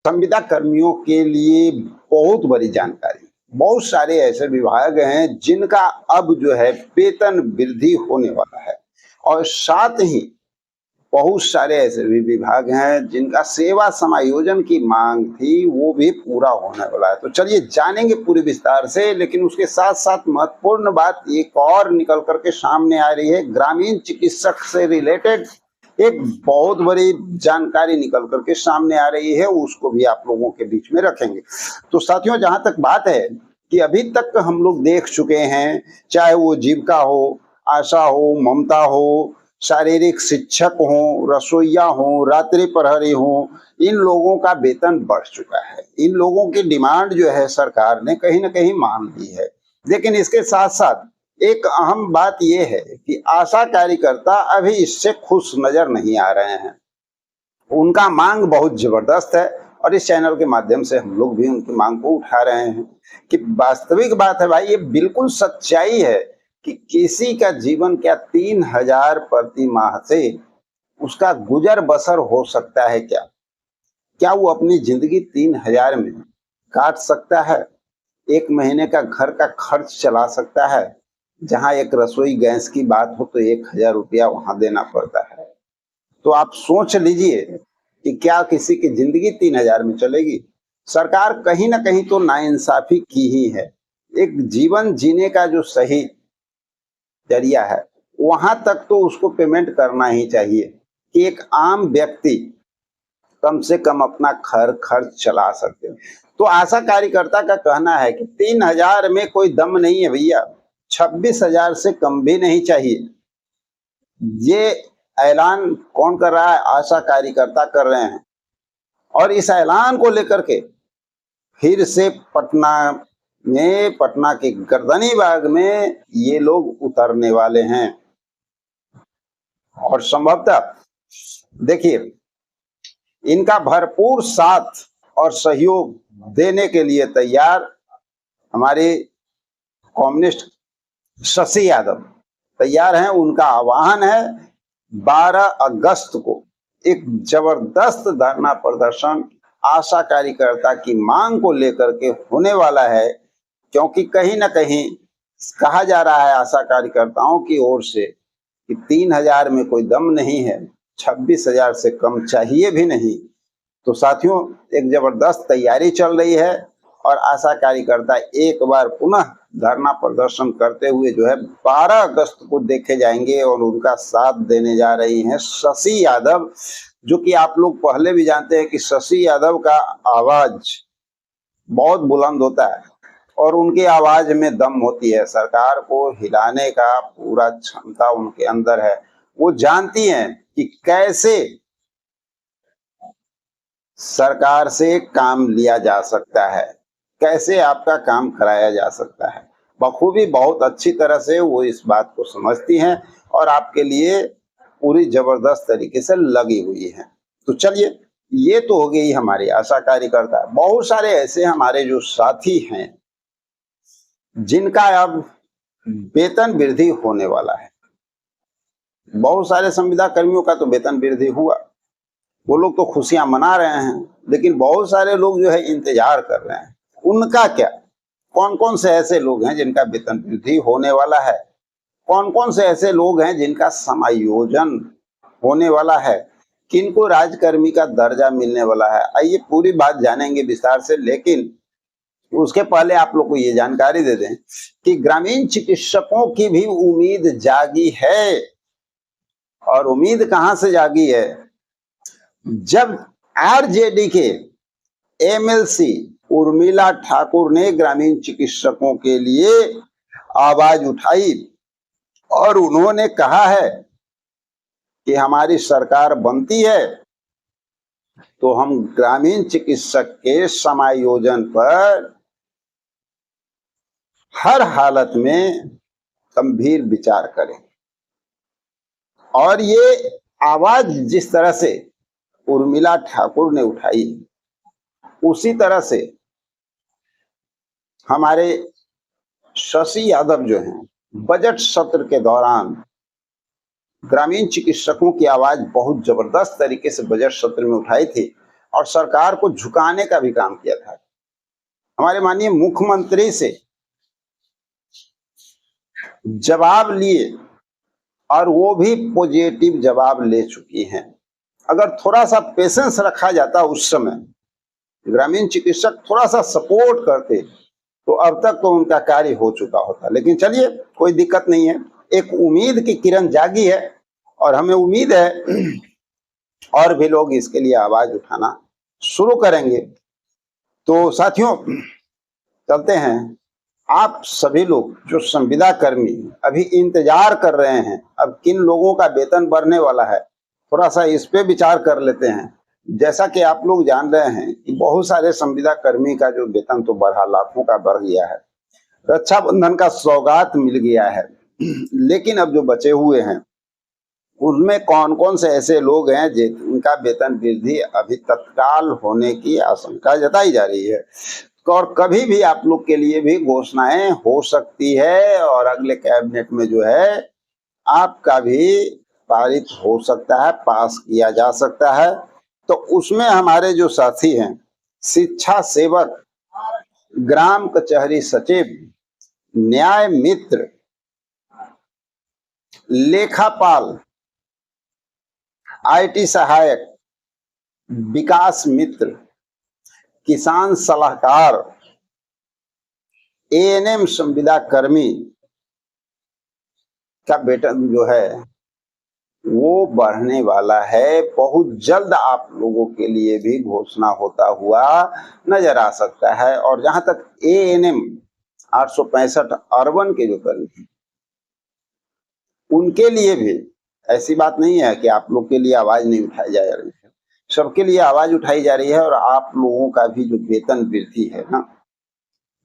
संविदा कर्मियों के लिए बहुत बड़ी जानकारी। बहुत सारे ऐसे विभाग हैं जिनका अब जो है वेतन वृद्धि होने वाला है और साथ ही बहुत सारे ऐसे भी विभाग हैं जिनका सेवा समायोजन की मांग थी, वो भी पूरा होने वाला है। तो चलिए जानेंगे पूरे विस्तार से, लेकिन उसके साथ साथ महत्वपूर्ण बात एक और निकल करके सामने आ रही है। ग्रामीण चिकित्सक से रिलेटेड एक बहुत बड़ी जानकारी निकल करके सामने आ रही है, उसको भी आप लोगों के बीच में रखेंगे। तो साथियों, जहां तक बात है कि अभी तक हम लोग देख चुके हैं, चाहे वो जीविका हो, आशा हो, ममता हो, शारीरिक शिक्षक हो, रसोइया हो, रात्रि प्रहरी हो, इन लोगों का वेतन बढ़ चुका है। इन लोगों की डिमांड जो है सरकार ने कहीं ना कहीं मान ली है। लेकिन इसके साथ साथ एक अहम बात यह है कि आशा कार्यकर्ता अभी इससे खुश नजर नहीं आ रहे हैं। उनका मांग बहुत जबरदस्त है और इस चैनल के माध्यम से हम लोग भी उनकी मांग को उठा रहे हैं कि वास्तविक बात है भाई, ये बिल्कुल सच्चाई है कि किसी का जीवन क्या 3,000 प्रति माह से उसका गुजर बसर हो सकता है क्या? क्या वो अपनी जिंदगी 3,000 में काट सकता है? एक महीने का घर का खर्च चला सकता है? जहां एक रसोई गैस की बात हो तो 1,000 रुपया वहां देना पड़ता है। तो आप सोच लीजिए कि क्या किसी की जिंदगी 3,000 में चलेगी? सरकार कहीं ना कहीं तो नाइंसाफी की ही है। एक जीवन जीने का जो सही जरिया है, वहां तक तो उसको पेमेंट करना ही चाहिए कि एक आम व्यक्ति कम से कम अपना खर्च चला सकते हो। तो आशा कार्यकर्ता का कहना है कि 3,000 में कोई दम नहीं है भैया, 26,000 से कम भी नहीं चाहिए। ये ऐलान कौन कर रहा है? आशा कार्यकर्ता कर रहे हैं। और इस ऐलान को लेकर के फिर से पटना के गर्दनीबाग में ये लोग उतरने वाले हैं और संभवतः देखिए, इनका भरपूर साथ और सहयोग देने के लिए तैयार हमारे कम्युनिस्ट शशि यादव तैयार हैं। उनका आह्वान है 12 अगस्त को एक जबरदस्त धरना प्रदर्शन आशा कार्यकर्ता की मांग को लेकर के होने वाला है, क्योंकि कहीं ना कहीं कहा जा रहा है आशा कार्यकर्ताओं की ओर से कि 3,000 में कोई दम नहीं है, 26,000 से कम चाहिए भी नहीं। तो साथियों, एक जबरदस्त तैयारी चल रही है और आशा कार्यकर्ता एक बार पुनः धरना प्रदर्शन करते हुए जो है 12 अगस्त को देखे जाएंगे और उनका साथ देने जा रही हैं शशि यादव, जो कि आप लोग पहले भी जानते हैं कि शशि यादव का आवाज बहुत बुलंद होता है और उनकी आवाज में दम होती है। सरकार को हिलाने का पूरा क्षमता उनके अंदर है। वो जानती हैं कि कैसे सरकार से काम लिया जा सकता है, कैसे आपका काम कराया जा सकता है। बखूबी बहुत अच्छी तरह से वो इस बात को समझती हैं और आपके लिए पूरी जबरदस्त तरीके से लगी हुई हैं। तो चलिए, ये तो हो गई हमारी आशा कार्यकर्ता। बहुत सारे ऐसे हमारे जो साथी हैं जिनका अब वेतन वृद्धि होने वाला है। बहुत सारे संविदा कर्मियों का तो वेतन वृद्धि हुआ, वो लोग तो खुशियां मना रहे हैं, लेकिन बहुत सारे लोग जो है इंतजार कर रहे हैं। उनका क्या? कौन कौन से ऐसे लोग हैं जिनका वेतन वृद्धि होने वाला है? कौन कौन से ऐसे लोग हैं जिनका समायोजन होने वाला है? किनको राजकर्मी का दर्जा मिलने वाला है? आइए पूरी बात जानेंगे विस्तार से, लेकिन उसके पहले आप लोग को ये जानकारी दे दें कि ग्रामीण चिकित्सकों की भी उम्मीद जागी है। और उम्मीद कहां से जागी है? जब आरजेडी के एमएलसी उर्मिला ठाकुर ने ग्रामीण चिकित्सकों के लिए आवाज उठाई और उन्होंने कहा है कि हमारी सरकार बनती है तो हम ग्रामीण चिकित्सक के समायोजन पर हर हालत में गंभीर विचार करें। और ये आवाज जिस तरह से उर्मिला ठाकुर ने उठाई, उसी तरह से हमारे शशि यादव जो हैं बजट सत्र के दौरान ग्रामीण चिकित्सकों की आवाज बहुत जबरदस्त तरीके से बजट सत्र में उठाई थी और सरकार को झुकाने का भी काम किया था। हमारे माननीय मुख्यमंत्री से जवाब लिए और वो भी पॉजिटिव जवाब ले चुकी हैं। अगर थोड़ा सा पेशेंस रखा जाता उस समय, ग्रामीण चिकित्सक थोड़ा सा सपोर्ट करते, तो अब तक तो उनका कार्य हो चुका होता। लेकिन चलिए, कोई दिक्कत नहीं है, एक उम्मीद की किरण जागी है और हमें उम्मीद है और भी लोग इसके लिए आवाज उठाना शुरू करेंगे। तो साथियों, चलते हैं। आप सभी लोग जो संविदा कर्मी अभी इंतजार कर रहे हैं, अब किन लोगों का वेतन बढ़ने वाला है, थोड़ा सा इस पे विचार कर लेते हैं। जैसा कि आप लोग जान रहे हैं कि बहुत सारे संविदा कर्मी का जो वेतन तो बढ़ा, लाखों का बढ़ गया है, रक्षाबंधन का सौगात मिल गया है। लेकिन अब जो बचे हुए हैं उनमें कौन कौन से ऐसे लोग हैं जिनका वेतन वृद्धि अभी तत्काल होने की आशंका जताई जा रही है, और कभी भी आप लोग के लिए भी घोषणाएं हो सकती है और अगले कैबिनेट में जो है आपका भी पारित हो सकता है, पास किया जा सकता है। तो उसमें हमारे जो साथी हैं, शिक्षा सेवक, ग्राम कचहरी सचिव, न्याय मित्र, लेखापाल, आईटी सहायक, विकास मित्र, किसान सलाहकार, एएनएम संविदा कर्मी का वेतन जो है वो बढ़ने वाला है। बहुत जल्द आप लोगों के लिए भी घोषणा होता हुआ नजर आ सकता है। और जहां तक एएनएम 865 अर्बन के जो कर्मी हैं, उनके लिए भी ऐसी बात नहीं है कि आप लोग के लिए आवाज नहीं उठाई जा रही है, सबके लिए आवाज उठाई जा रही है। और आप लोगों का भी जो वेतन वृद्धि है ना,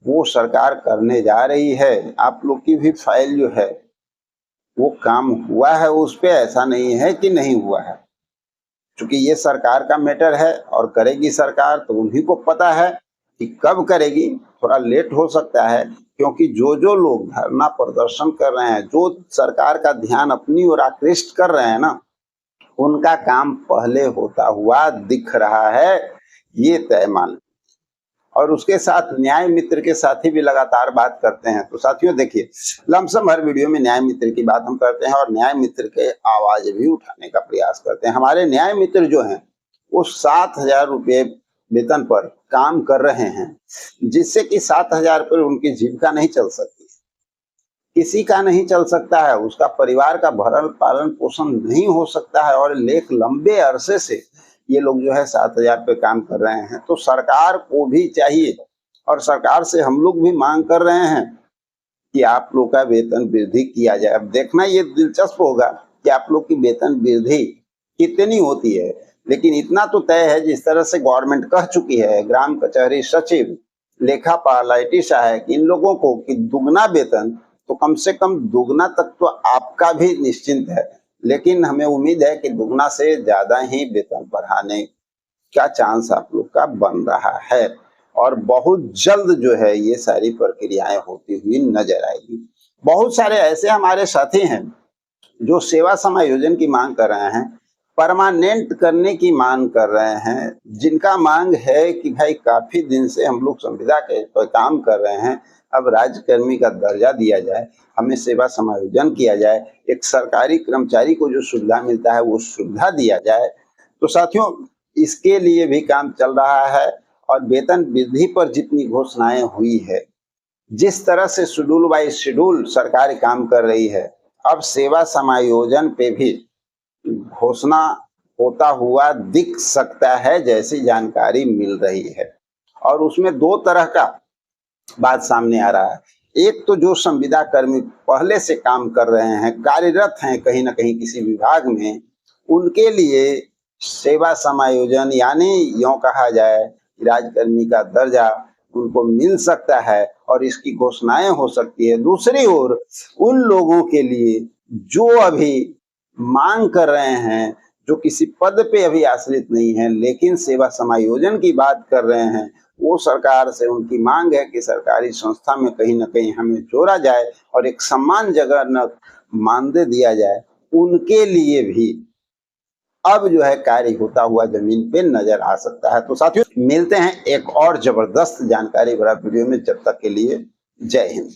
वो सरकार करने जा रही है। आप लोग की भी फाइल जो है वो काम हुआ है उस पे, ऐसा नहीं है कि नहीं हुआ है। क्योंकि ये सरकार का मैटर है और करेगी सरकार, तो उन्हीं को पता है कि कब करेगी। थोड़ा लेट हो सकता है, क्योंकि जो जो लोग धरना प्रदर्शन कर रहे हैं, जो सरकार का ध्यान अपनी ओर आकृष्ट कर रहे हैं ना, उनका काम पहले होता हुआ दिख रहा है, ये तय मान। और उसके साथ न्याय मित्र के साथी भी लगातार बात करते हैं। तो साथियों देखिए, लमसम हर वीडियो में न्याय मित्र की बात हम करते हैं और न्याय मित्र के आवाज भी उठाने का प्रयास करते हैं। हमारे न्याय मित्र जो हैं वो 7,000 रुपये वेतन पर काम कर रहे हैं, जिससे कि 7,000 पर उनकी जीविका नहीं चल सकती, किसी का नहीं चल सकता है, उसका परिवार का भरण पालन पोषण नहीं हो सकता है। और एक लंबे अरसे से ये लोग जो है 7,000 पे काम कर रहे हैं। तो सरकार को भी चाहिए, और सरकार से हम लोग भी मांग कर रहे हैं कि आप लोग का वेतन वृद्धि किया जाए। अब देखना ये दिलचस्प होगा कि आप लोग की वेतन वृद्धि कितनी होती है। लेकिन इतना तो तय है, जिस तरह से गवर्नमेंट कह चुकी है, ग्राम कचहरी सचिव, लेखापाल, आईटी सहायक, इन लोगों को कि दुगना वेतन, तो कम से कम दुगना तक तो आपका भी निश्चिंत है। लेकिन हमें उम्मीद है कि दुगना से ज्यादा ही वेतन बढ़ाने का चांस आप लोग का बन रहा है। और बहुत जल्द जो है ये सारी प्रक्रियाएं होती हुई नजर आएगी। बहुत सारे ऐसे हमारे साथी हैं जो सेवा समायोजन की मांग कर रहे हैं, परमानेंट करने की मांग कर रहे हैं, जिनका मांग है कि भाई काफी दिन से हम लोग संविदा के पर काम कर रहे हैं, अब राज्यकर्मी का दर्जा दिया जाए, हमें सेवा समायोजन किया जाए, एक सरकारी कर्मचारी को जो सुविधा मिलता है वो सुविधा दिया जाए। तो साथियों, इसके लिए भी काम चल रहा है। और वेतन वृद्धि पर जितनी घोषणाएं हुई है, जिस तरह से शेड्यूल बाय शेड्यूल सरकार काम कर रही है, अब सेवा समायोजन पे भी घोषणा होता हुआ दिख सकता है, जैसी जानकारी मिल रही है। और उसमें दो तरह का बात सामने आ रहा है। एक तो जो संविदा कर्मी पहले से काम कर रहे हैं, कार्यरत हैं कहीं ना कहीं किसी विभाग में, उनके लिए सेवा समायोजन यानी यूं कहा जाए राज्यकर्मी का दर्जा उनको मिल सकता है और इसकी घोषणाएं हो सकती है। दूसरी ओर उन लोगों के लिए जो अभी मांग कर रहे हैं, जो किसी पद पे अभी आश्रित नहीं है लेकिन सेवा समायोजन की बात कर रहे हैं, वो सरकार से उनकी मांग है कि सरकारी संस्था में कहीं ना कहीं हमें जोड़ा जाए और एक सम्मानजनक मानदेय दिया जाए। उनके लिए भी अब जो है कार्य होता हुआ जमीन पे नजर आ सकता है। तो साथियों मिलते हैं एक और जबरदस्त जानकारी भरा वीडियो में, जब तक के लिए जय हिंद।